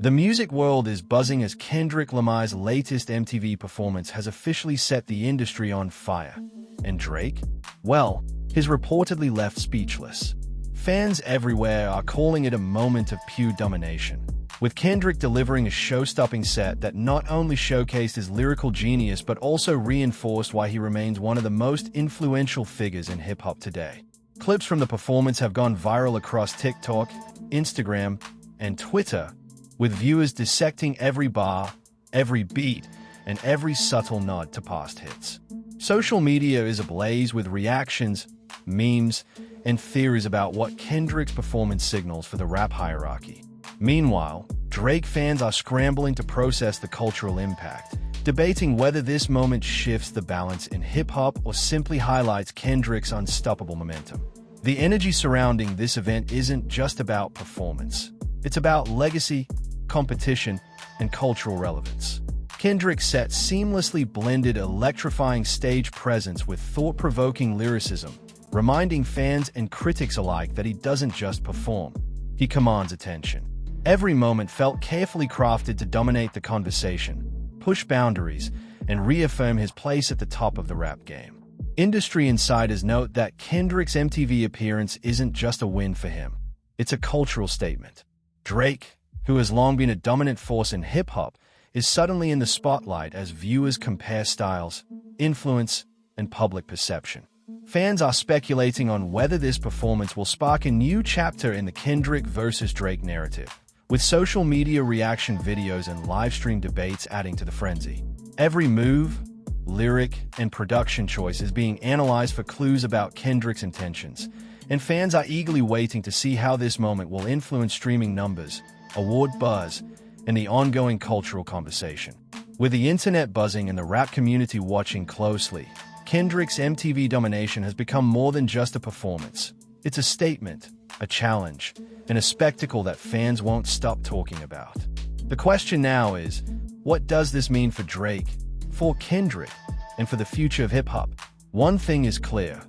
The music world is buzzing as Kendrick Lamar's latest MTV performance has officially set the industry on fire. And Drake? Well, he's reportedly left speechless. Fans everywhere are calling it a moment of pure domination, with Kendrick delivering a show-stopping set that not only showcased his lyrical genius but also reinforced why he remains one of the most influential figures in hip-hop today. Clips from the performance have gone viral across TikTok, Instagram, and Twitter, with viewers dissecting every bar, every beat, and every subtle nod to past hits. Social media is ablaze with reactions, memes, and theories about what Kendrick's performance signals for the rap hierarchy. Meanwhile, Drake fans are scrambling to process the cultural impact, debating whether this moment shifts the balance in hip-hop or simply highlights Kendrick's unstoppable momentum. The energy surrounding this event isn't just about performance. It's about legacy, competition, and cultural relevance. Kendrick's set seamlessly blended electrifying stage presence with thought-provoking lyricism, reminding fans and critics alike that he doesn't just perform, he commands attention. Every moment felt carefully crafted to dominate the conversation, push boundaries, and reaffirm his place at the top of the rap game. Industry insiders note that Kendrick's MTV appearance isn't just a win for him, it's a cultural statement. Drake, who has long been a dominant force in hip-hop, is suddenly in the spotlight as viewers compare styles, influence, and public perception. Fans are speculating on whether this performance will spark a new chapter in the Kendrick versus Drake narrative, with social media reaction videos and live-stream debates adding to the frenzy. Every move, lyric, and production choice is being analyzed for clues about Kendrick's intentions, and fans are eagerly waiting to see how this moment will influence streaming numbers, award buzz, and the ongoing cultural conversation. With the internet buzzing and the rap community watching closely, Kendrick's MTV Domination has become more than just a performance. It's a statement, a challenge, and a spectacle that fans won't stop talking about. The question now is, what does this mean for Drake, for Kendrick, and for the future of hip-hop? One thing is clear.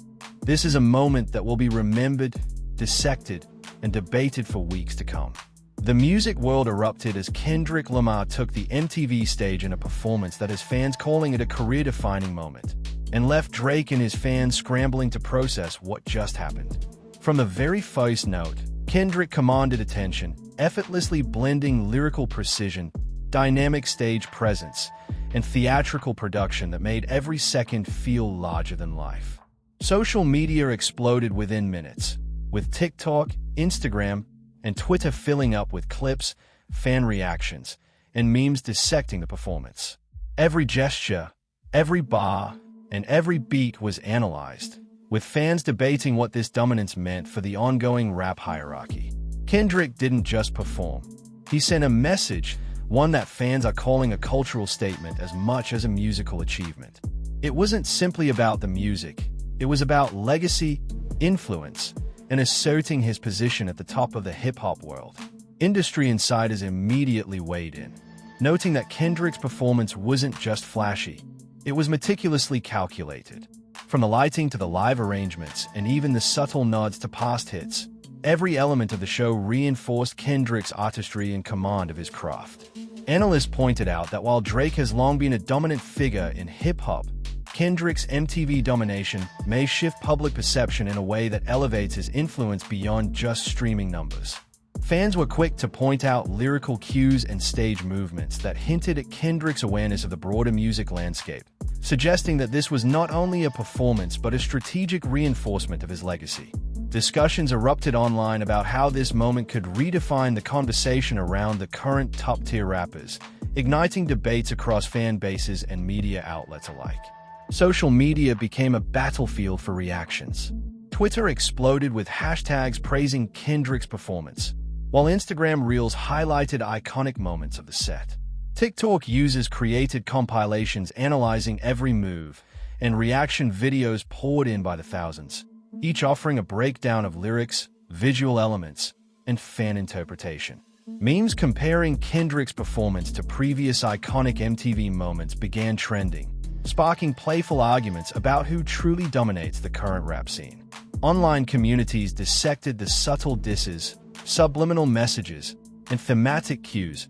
This is a moment that will be remembered, dissected, and debated for weeks to come. The music world erupted as Kendrick Lamar took the MTV stage in a performance that has fans calling it a career-defining moment, and left Drake and his fans scrambling to process what just happened. From the very first note, Kendrick commanded attention, effortlessly blending lyrical precision, dynamic stage presence, and theatrical production that made every second feel larger than life. Social media exploded within minutes, with TikTok, Instagram, and Twitter filling up with clips, fan reactions, and memes dissecting the performance. Every gesture, every bar, and every beat was analyzed, with fans debating what this dominance meant for the ongoing rap hierarchy. Kendrick didn't just perform. He sent a message, one that fans are calling a cultural statement as much as a musical achievement. It wasn't simply about the music. It was about legacy, influence, and asserting his position at the top of the hip-hop world. Industry insiders immediately weighed in, noting that Kendrick's performance wasn't just flashy. It was meticulously calculated. From the lighting to the live arrangements and even the subtle nods to past hits, every element of the show reinforced Kendrick's artistry and command of his craft. Analysts pointed out that while Drake has long been a dominant figure in hip-hop, Kendrick's MTV Domination may shift public perception in a way that elevates his influence beyond just streaming numbers. Fans were quick to point out lyrical cues and stage movements that hinted at Kendrick's awareness of the broader music landscape, suggesting that this was not only a performance but a strategic reinforcement of his legacy. Discussions erupted online about how this moment could redefine the conversation around the current top-tier rappers, igniting debates across fan bases and media outlets alike. Social media became a battlefield for reactions. Twitter exploded with hashtags praising Kendrick's performance, while Instagram Reels highlighted iconic moments of the set. TikTok users created compilations analyzing every move, and reaction videos poured in by the thousands, each offering a breakdown of lyrics, visual elements, and fan interpretation. Memes comparing Kendrick's performance to previous iconic MTV moments began trending, sparking playful arguments about who truly dominates the current rap scene. Online communities dissected the subtle disses, subliminal messages, and thematic cues,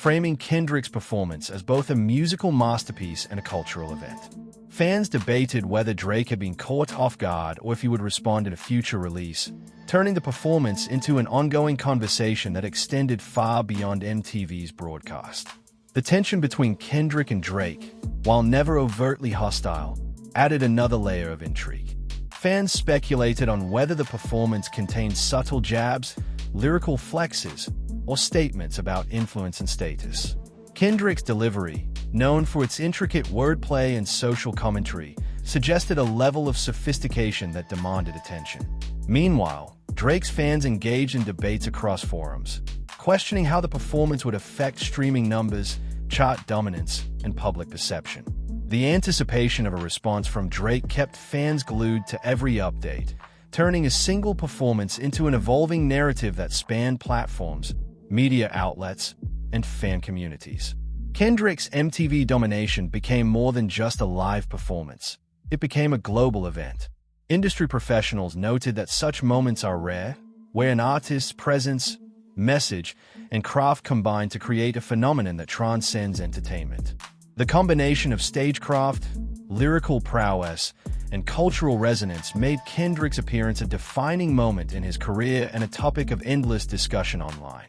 framing Kendrick's performance as both a musical masterpiece and a cultural event. Fans debated whether Drake had been caught off guard or if he would respond in a future release, turning the performance into an ongoing conversation that extended far beyond MTV's broadcast. The tension between Kendrick and Drake, while never overtly hostile, added another layer of intrigue. Fans speculated on whether the performance contained subtle jabs, lyrical flexes, or statements about influence and status. Kendrick's delivery, known for its intricate wordplay and social commentary, suggested a level of sophistication that demanded attention. Meanwhile, Drake's fans engaged in debates across forums, questioning how the performance would affect streaming numbers, chart dominance, and public perception. The anticipation of a response from Drake kept fans glued to every update, turning a single performance into an evolving narrative that spanned platforms, media outlets, and fan communities. Kendrick's MTV Domination became more than just a live performance. It became a global event. Industry professionals noted that such moments are rare, where an artist's presence, message, and craft combine to create a phenomenon that transcends entertainment. The combination of stagecraft, lyrical prowess, and cultural resonance made Kendrick's appearance a defining moment in his career and a topic of endless discussion online.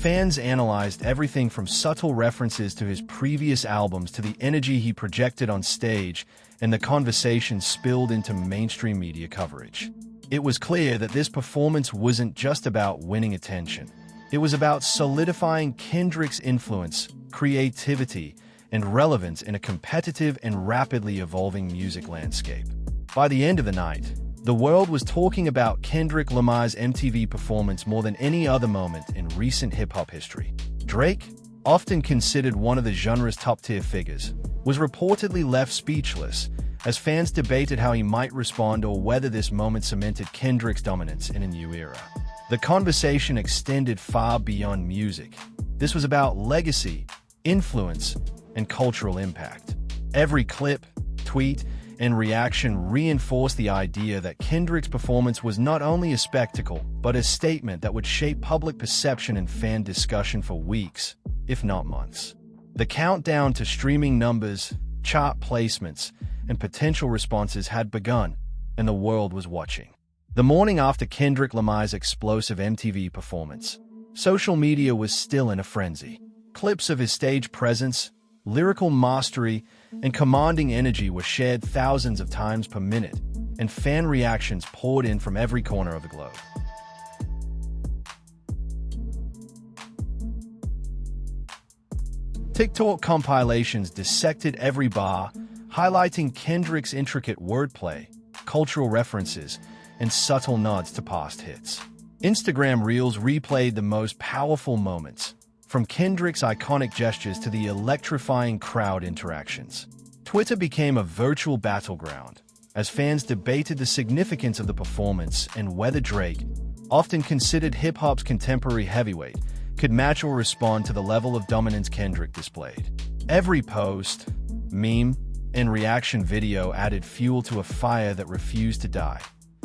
Fans analyzed everything from subtle references to his previous albums to the energy he projected on stage, and the conversation spilled into mainstream media coverage. It was clear that this performance wasn't just about winning attention. It was about solidifying Kendrick's influence, creativity, and relevance in a competitive and rapidly evolving music landscape. By the end of the night, the world was talking about Kendrick Lamar's MTV performance more than any other moment in recent hip-hop history. Drake, often considered one of the genre's top-tier figures, was reportedly left speechless as fans debated how he might respond or whether this moment cemented Kendrick's dominance in a new era. The conversation extended far beyond music. This was about legacy, influence, and cultural impact. Every clip, tweet, and reaction reinforced the idea that Kendrick's performance was not only a spectacle, but a statement that would shape public perception and fan discussion for weeks, if not months. The countdown to streaming numbers, chart placements, and potential responses had begun, and the world was watching. The morning after Kendrick Lamar's explosive MTV performance, social media was still in a frenzy. Clips of his stage presence, lyrical mastery, and commanding energy were shared thousands of times per minute, and fan reactions poured in from every corner of the globe. TikTok compilations dissected every bar, highlighting Kendrick's intricate wordplay, cultural references, and subtle nods to past hits. Instagram Reels replayed the most powerful moments, from Kendrick's iconic gestures to the electrifying crowd interactions. Twitter became a virtual battleground, as fans debated the significance of the performance and whether Drake, often considered hip-hop's contemporary heavyweight, could match or respond to the level of dominance Kendrick displayed. Every post, meme, and reaction video added fuel to a fire that refused to die,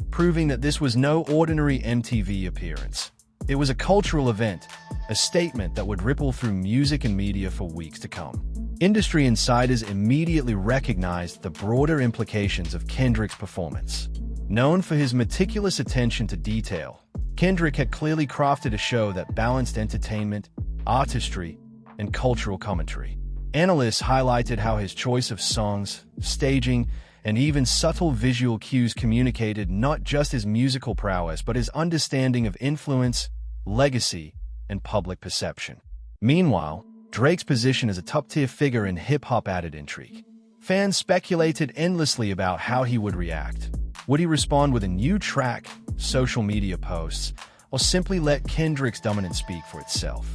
proving that this was no ordinary MTV appearance. It was a cultural event, a statement that would ripple through music and media for weeks to come. Industry insiders immediately recognized the broader implications of Kendrick's performance. Known for his meticulous attention to detail, Kendrick had clearly crafted a show that balanced entertainment, artistry, and cultural commentary. Analysts highlighted how his choice of songs, staging, and even subtle visual cues communicated not just his musical prowess but his understanding of influence, legacy, and public perception. Meanwhile, Drake's position as a top-tier figure in hip-hop added intrigue. Fans speculated endlessly about how he would react. Would he respond with a new track, social media posts, or simply let Kendrick's dominance speak for itself?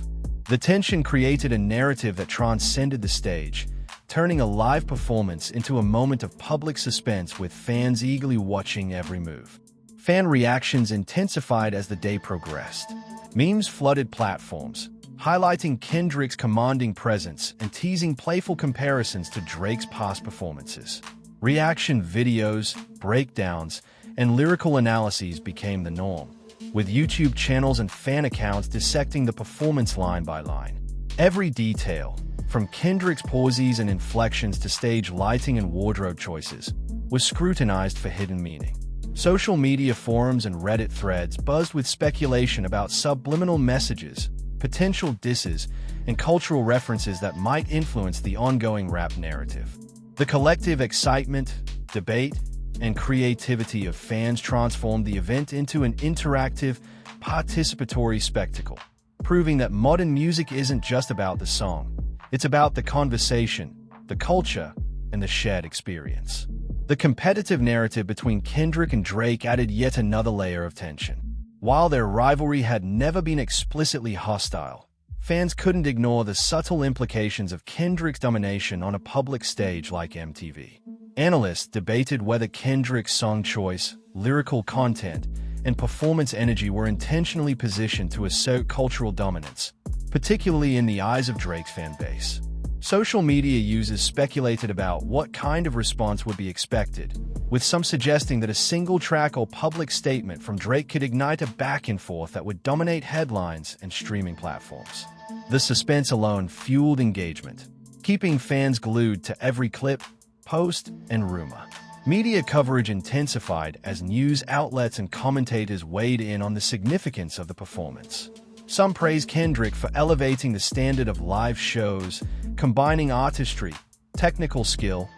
The tension created a narrative that transcended the stage, turning a live performance into a moment of public suspense with fans eagerly watching every move. Fan reactions intensified as the day progressed. Memes flooded platforms, highlighting Kendrick's commanding presence and teasing playful comparisons to Drake's past performances. Reaction videos, breakdowns, and lyrical analyses became the norm, with YouTube channels and fan accounts dissecting the performance line by line. Every detail, from Kendrick's pauses and inflections to stage lighting and wardrobe choices, was scrutinized for hidden meaning. Social media forums and Reddit threads buzzed with speculation about subliminal messages, potential disses, and cultural references that might influence the ongoing rap narrative. The collective excitement, debate, and creativity of fans transformed the event into an interactive, participatory spectacle, proving that modern music isn't just about the song. It's about the conversation, the culture, and the shared experience. The competitive narrative between Kendrick and Drake added yet another layer of tension. While their rivalry had never been explicitly hostile, fans couldn't ignore the subtle implications of Kendrick's domination on a public stage like MTV. Analysts debated whether Kendrick's song choice, lyrical content, and performance energy were intentionally positioned to assert cultural dominance, particularly in the eyes of Drake's fan base. Social media users speculated about what kind of response would be expected, with some suggesting that a single track or public statement from Drake could ignite a back and forth that would dominate headlines and streaming platforms. The suspense alone fueled engagement, keeping fans glued to every clip, post, and rumor. Media coverage intensified as news outlets and commentators weighed in on the significance of the performance. Some praised Kendrick for elevating the standard of live shows, combining artistry, technical skill,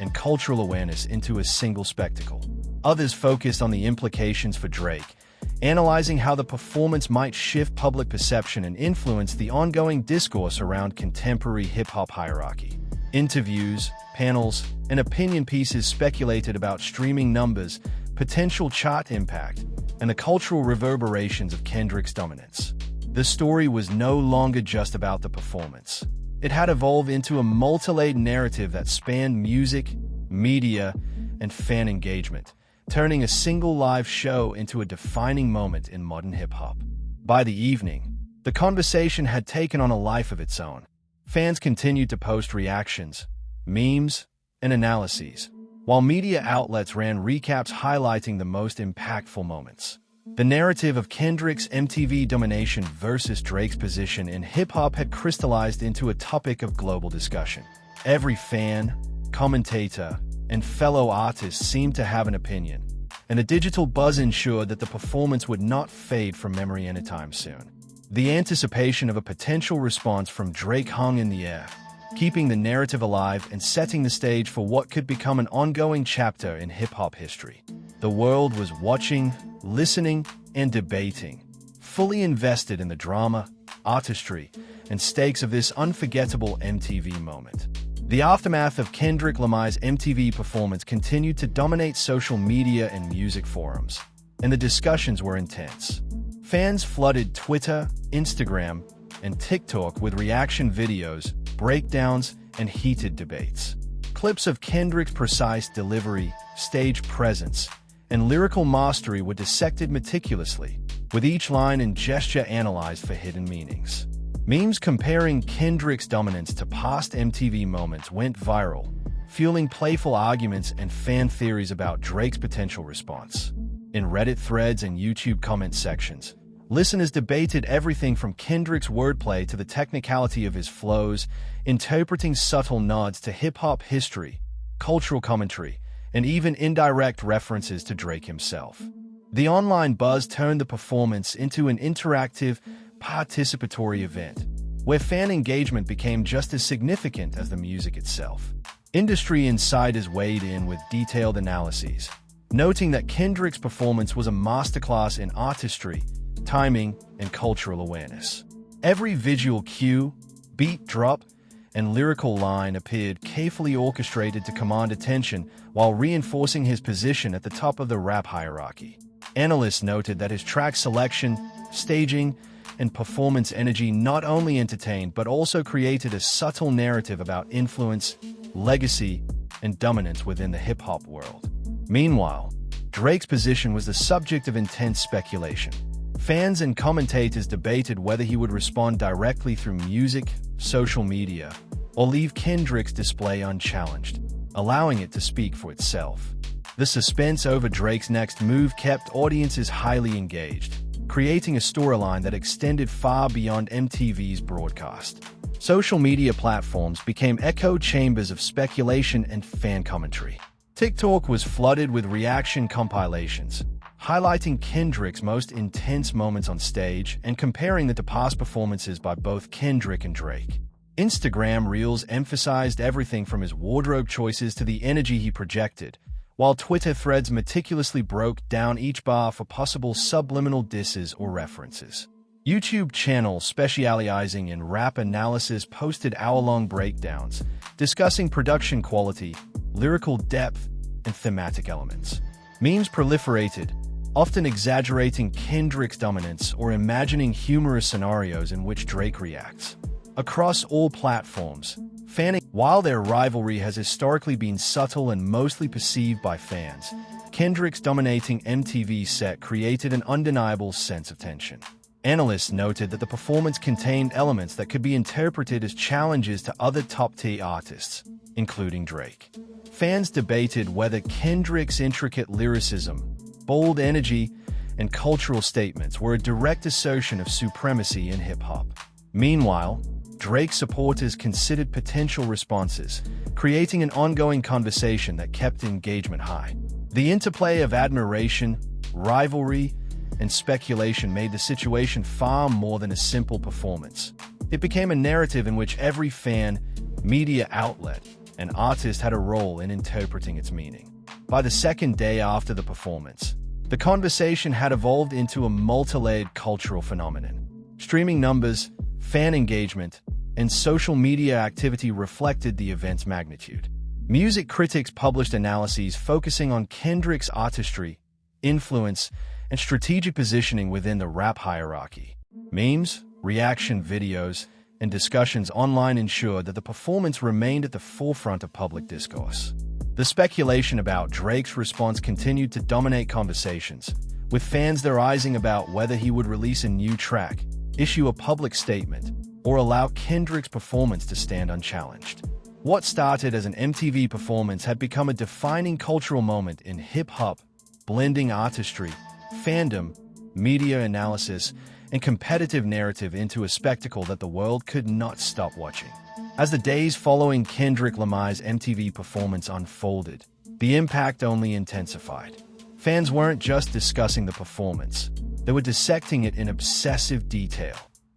and cultural awareness into a single spectacle. Others focused on the implications for Drake, analyzing how the performance might shift public perception and influence the ongoing discourse around contemporary hip-hop hierarchy. Interviews, panels, and opinion pieces speculated about streaming numbers, potential chart impact, and the cultural reverberations of Kendrick's dominance. The story was no longer just about the performance. It had evolved into a multi-layered narrative that spanned music, media, and fan engagement, turning a single live show into a defining moment in modern hip-hop. By the evening, the conversation had taken on a life of its own. Fans continued to post reactions, memes, and analyses, while media outlets ran recaps highlighting the most impactful moments. The narrative of Kendrick's MTV Domination versus Drake's position in hip-hop had crystallized into a topic of global discussion. Every fan, commentator, and fellow artist seemed to have an opinion, and a digital buzz ensured that the performance would not fade from memory anytime soon. The anticipation of a potential response from Drake hung in the air, keeping the narrative alive and setting the stage for what could become an ongoing chapter in hip-hop history. The world was watching, listening, and debating, fully invested in the drama, artistry, and stakes of this unforgettable MTV moment. The aftermath of Kendrick Lamar's MTV performance continued to dominate social media and music forums, and the discussions were intense. Fans flooded Twitter, Instagram, and TikTok with reaction videos, breakdowns, and heated debates. Clips of Kendrick's precise delivery, stage presence, and lyrical mastery were dissected meticulously, with each line and gesture analyzed for hidden meanings. Memes comparing Kendrick's dominance to past MTV moments went viral, fueling playful arguments and fan theories about Drake's potential response. In Reddit threads and YouTube comment sections, listeners debated everything from Kendrick's wordplay to the technicality of his flows, interpreting subtle nods to hip-hop history, cultural commentary, and even indirect references to Drake himself. The online buzz turned the performance into an interactive, participatory event, where fan engagement became just as significant as the music itself. Industry insiders weighed in with detailed analyses, noting that Kendrick's performance was a masterclass in artistry, timing, and cultural awareness. Every visual cue, beat drop, and lyrical line appeared carefully orchestrated to command attention while reinforcing his position at the top of the rap hierarchy. Analysts noted that his track selection, staging, and performance energy not only entertained but also created a subtle narrative about influence, legacy, and dominance within the hip-hop world. Meanwhile, Drake's position was the subject of intense speculation. Fans and commentators debated whether he would respond directly through music, social media, or leave Kendrick's display unchallenged, allowing it to speak for itself. The suspense over Drake's next move kept audiences highly engaged, creating a storyline that extended far beyond MTV's broadcast. Social media platforms became echo chambers of speculation and fan commentary. TikTok was flooded with reaction compilations, highlighting Kendrick's most intense moments on stage and comparing them to past performances by both Kendrick and Drake. Instagram Reels emphasized everything from his wardrobe choices to the energy he projected, while Twitter threads meticulously broke down each bar for possible subliminal disses or references. YouTube channels specializing in rap analysis posted hour-long breakdowns, discussing production quality, lyrical depth, and thematic elements. Memes proliferated, often exaggerating Kendrick's dominance or imagining humorous scenarios in which Drake reacts. Across all platforms, while their rivalry has historically been subtle and mostly perceived by fans, Kendrick's dominating MTV set created an undeniable sense of tension. Analysts noted that the performance contained elements that could be interpreted as challenges to other top-tier artists, including Drake. Fans debated whether Kendrick's intricate lyricism, bold energy, and cultural statements were a direct assertion of supremacy in hip-hop. Meanwhile, Drake's supporters considered potential responses, creating an ongoing conversation that kept engagement high. The interplay of admiration, rivalry, and speculation made the situation far more than a simple performance. It became a narrative in which every fan, media outlet, and artist had a role in interpreting its meaning. By the second day after the performance, the conversation had evolved into a multi-layered cultural phenomenon. Streaming numbers, fan engagement, and social media activity reflected the event's magnitude. Music critics published analyses focusing on Kendrick's artistry, influence, and strategic positioning within the rap hierarchy. Memes, reaction videos, and discussions online ensured that the performance remained at the forefront of public discourse. The speculation about Drake's response continued to dominate conversations, with fans theorizing about whether he would release a new track, issue a public statement, or allow Kendrick's performance to stand unchallenged. What started as an MTV performance had become a defining cultural moment in hip-hop, blending artistry, fandom, media analysis, and competitive narrative into a spectacle that the world could not stop watching. As the days following Kendrick Lamar's MTV performance unfolded, the impact only intensified. Fans weren't just discussing the performance, they were dissecting it in obsessive detail.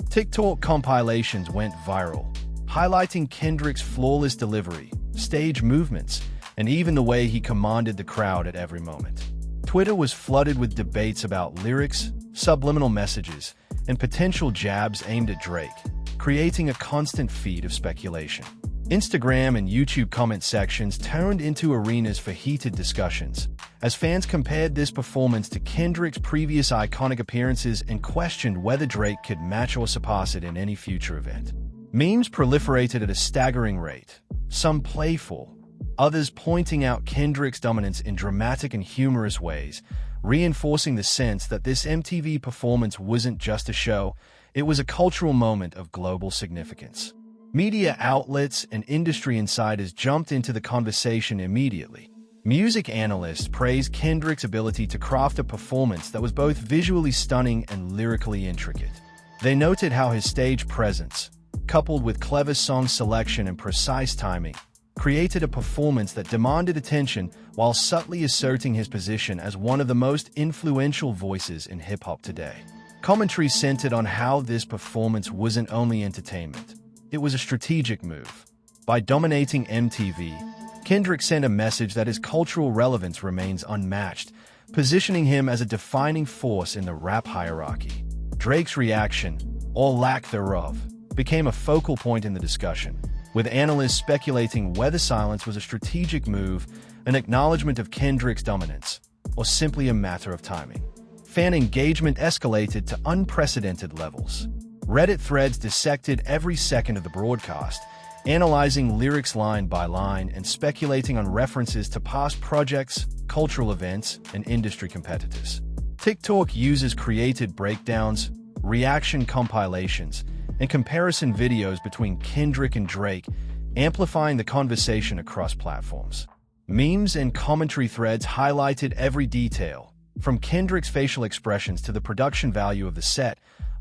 TikTok compilations went viral, highlighting Kendrick's flawless delivery, stage movements, and even the way he commanded the crowd at every moment. Twitter was flooded with debates about lyrics, subliminal messages, and potential jabs aimed at Drake, creating a constant feed of speculation. Instagram and YouTube comment sections turned into arenas for heated discussions, as fans compared this performance to Kendrick's previous iconic appearances and questioned whether Drake could match or surpass it in any future event. Memes proliferated at a staggering rate, some playful, others pointing out Kendrick's dominance in dramatic and humorous ways, reinforcing the sense that this MTV performance wasn't just a show, it was a cultural moment of global significance. Media outlets and industry insiders jumped into the conversation immediately. Music analysts praised Kendrick's ability to craft a performance that was both visually stunning and lyrically intricate. They noted how his stage presence, coupled with clever song selection and precise timing, created a performance that demanded attention while subtly asserting his position as one of the most influential voices in hip-hop today. Commentary centered on how this performance wasn't only entertainment, it was a strategic move. By dominating MTV, Kendrick sent a message that his cultural relevance remains unmatched, positioning him as a defining force in the rap hierarchy. Drake's reaction, or lack thereof, became a focal point in the discussion, with analysts speculating whether silence was a strategic move, an acknowledgement of Kendrick's dominance, or simply a matter of timing. Fan engagement escalated to unprecedented levels. Reddit threads dissected every second of the broadcast, analyzing lyrics line by line and speculating on references to past projects, cultural events, and industry competitors. TikTok users created breakdowns, reaction compilations, and comparison videos between Kendrick and Drake, amplifying the conversation across platforms. Memes and commentary threads highlighted every detail, from Kendrick's facial expressions to the production value of the set,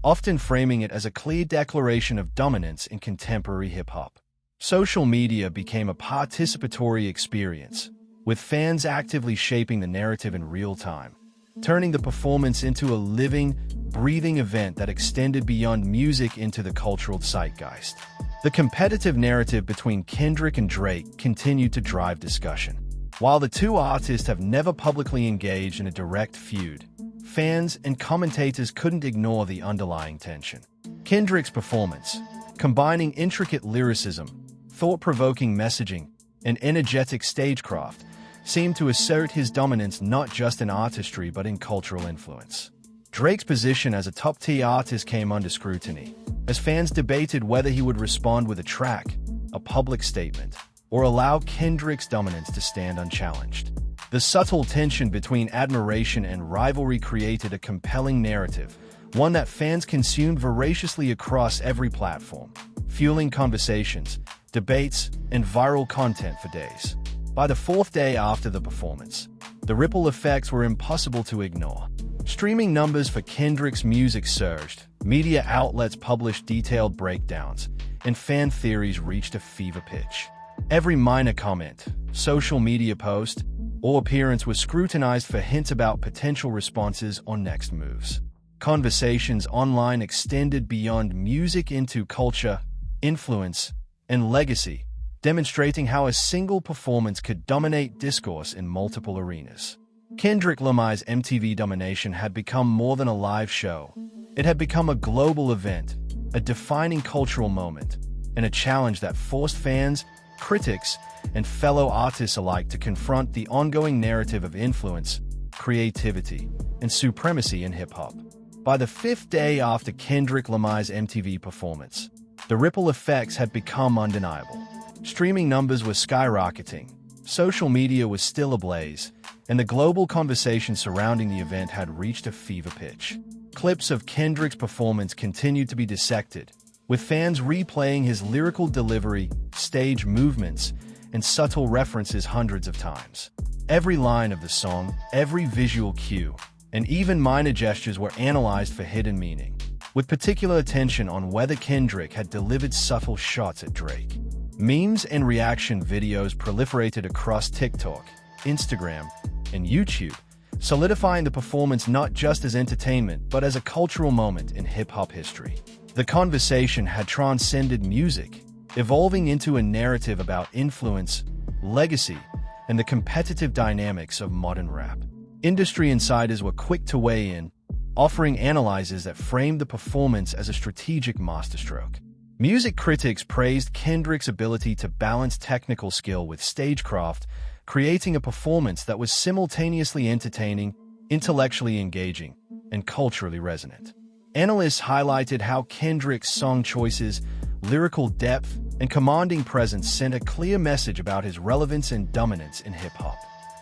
often framing it as a clear declaration of dominance in contemporary hip-hop. Social media became a participatory experience, with fans actively shaping the narrative in real time, turning the performance into a living, breathing event that extended beyond music into the cultural zeitgeist. The competitive narrative between Kendrick and Drake continued to drive discussion. While the two artists have never publicly engaged in a direct feud, fans and commentators couldn't ignore the underlying tension. Kendrick's performance, combining intricate lyricism, thought-provoking messaging, and energetic stagecraft, seemed to assert his dominance not just in artistry but in cultural influence. Drake's position as a top-tier artist came under scrutiny, as fans debated whether he would respond with a track, a public statement, or allow Kendrick's dominance to stand unchallenged. The subtle tension between admiration and rivalry created a compelling narrative, one that fans consumed voraciously across every platform, fueling conversations, debates, and viral content for days. By the fourth day after the performance, the ripple effects were impossible to ignore. Streaming numbers for Kendrick's music surged, media outlets published detailed breakdowns, and fan theories reached a fever pitch. Every minor comment, social media post, or appearance was scrutinized for hints about potential responses or next moves. Conversations online extended beyond music into culture, influence, and legacy, demonstrating how a single performance could dominate discourse in multiple arenas. Kendrick Lamar's MTV Domination had become more than a live show. It had become a global event, a defining cultural moment, and a challenge that forced fans, critics, and fellow artists alike to confront the ongoing narrative of influence, creativity, and supremacy in hip-hop. By the fifth day after Kendrick Lamar's MTV performance, the ripple effects had become undeniable. Streaming numbers were skyrocketing, social media was still ablaze, and the global conversation surrounding the event had reached a fever pitch. Clips of Kendrick's performance continued to be dissected, with fans replaying his lyrical delivery, stage movements, and subtle references hundreds of times. Every line of the song, every visual cue, and even minor gestures were analyzed for hidden meaning, with particular attention on whether Kendrick had delivered subtle shots at Drake. Memes and reaction videos proliferated across TikTok, Instagram, and YouTube, solidifying the performance not just as entertainment but as a cultural moment in hip-hop history. The conversation had transcended music, evolving into a narrative about influence, legacy, and the competitive dynamics of modern rap. Industry insiders were quick to weigh in, offering analyses that framed the performance as a strategic masterstroke. Music critics praised Kendrick's ability to balance technical skill with stagecraft, creating a performance that was simultaneously entertaining, intellectually engaging, and culturally resonant. Analysts highlighted how Kendrick's song choices, lyrical depth, and commanding presence sent a clear message about his relevance and dominance in hip-hop.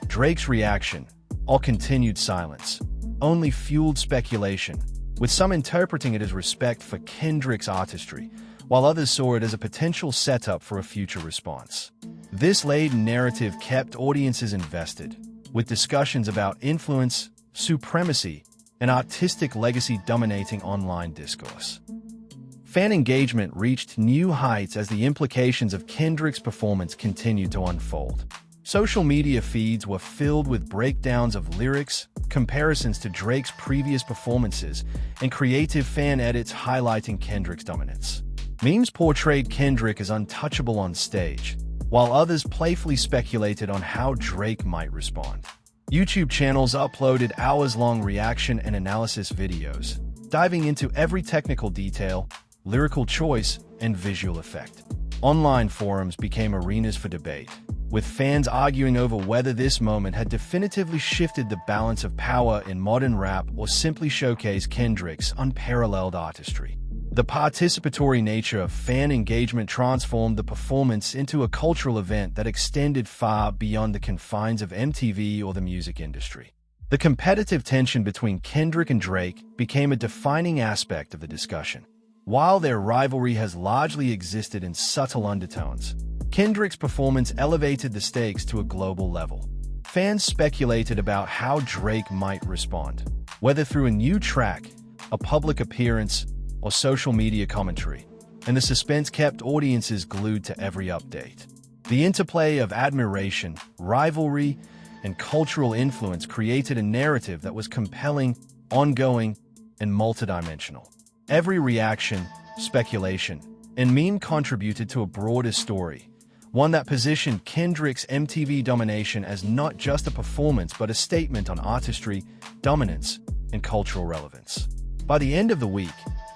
Drake's reaction, all continued silence, only fueled speculation, with some interpreting it as respect for Kendrick's artistry, while others saw it as a potential setup for a future response. This laden narrative kept audiences invested, with discussions about influence, supremacy, and artistic legacy dominating online discourse. Fan engagement reached new heights as the implications of Kendrick's performance continued to unfold. Social media feeds were filled with breakdowns of lyrics, comparisons to Drake's previous performances, and creative fan edits highlighting Kendrick's dominance. Memes portrayed Kendrick as untouchable on stage, while others playfully speculated on how Drake might respond. YouTube channels uploaded hours-long reaction and analysis videos, diving into every technical detail, lyrical choice, and visual effect. Online forums became arenas for debate, with fans arguing over whether this moment had definitively shifted the balance of power in modern rap or simply showcased Kendrick's unparalleled artistry. The participatory nature of fan engagement transformed the performance into a cultural event that extended far beyond the confines of MTV or the music industry. The competitive tension between Kendrick and Drake became a defining aspect of the discussion. While their rivalry has largely existed in subtle undertones, Kendrick's performance elevated the stakes to a global level. Fans speculated about how Drake might respond, whether through a new track, a public appearance, or social media commentary, and the suspense kept audiences glued to every update. The interplay of admiration, rivalry, and cultural influence created a narrative that was compelling, ongoing, and multidimensional. Every reaction, speculation, and meme contributed to a broader story, one that positioned Kendrick's MTV Domination as not just a performance but a statement on artistry, dominance, and cultural relevance. By the end of the week,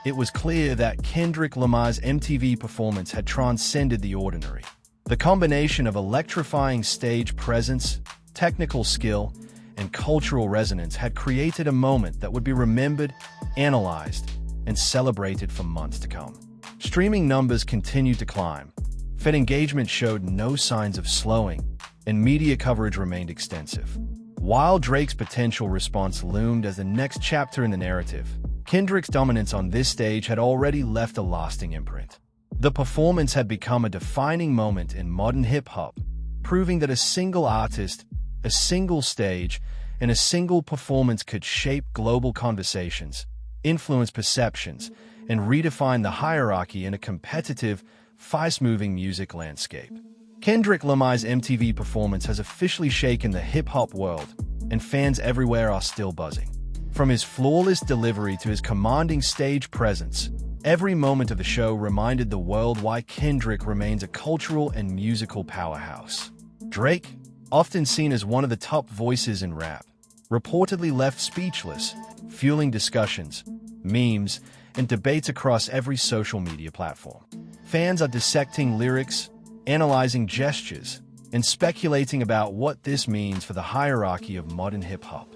it was clear that Kendrick Lamar's MTV performance had transcended the ordinary. The combination of electrifying stage presence, technical skill, and cultural resonance had created a moment that would be remembered, analyzed, and celebrated for months to come. Streaming numbers continued to climb, fan engagement showed no signs of slowing, and media coverage remained extensive. While Drake's potential response loomed as the next chapter in the narrative, Kendrick's dominance on this stage had already left a lasting imprint. The performance had become a defining moment in modern hip-hop, proving that a single artist, a single stage, and a single performance could shape global conversations, influence perceptions, and redefine the hierarchy in a competitive, fast-moving music landscape. Kendrick Lamar's MTV performance has officially shaken the hip-hop world, and fans everywhere are still buzzing. From his flawless delivery to his commanding stage presence, every moment of the show reminded the world why Kendrick remains a cultural and musical powerhouse. Drake, often seen as one of the top voices in rap, reportedly left speechless, fueling discussions, memes, and debates across every social media platform. Fans are dissecting lyrics, analyzing gestures, and speculating about what this means for the hierarchy of modern hip-hop.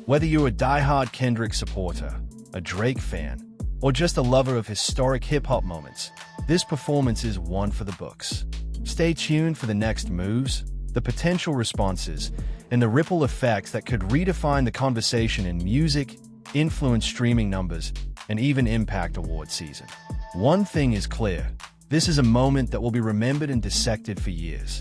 Whether you're a die-hard Kendrick supporter, a Drake fan, or just a lover of historic hip-hop moments, this performance is one for the books. Stay tuned for the next moves, the potential responses, and the ripple effects that could redefine the conversation in music, influence streaming numbers, and even impact award season. One thing is clear: this is a moment that will be remembered and dissected for years.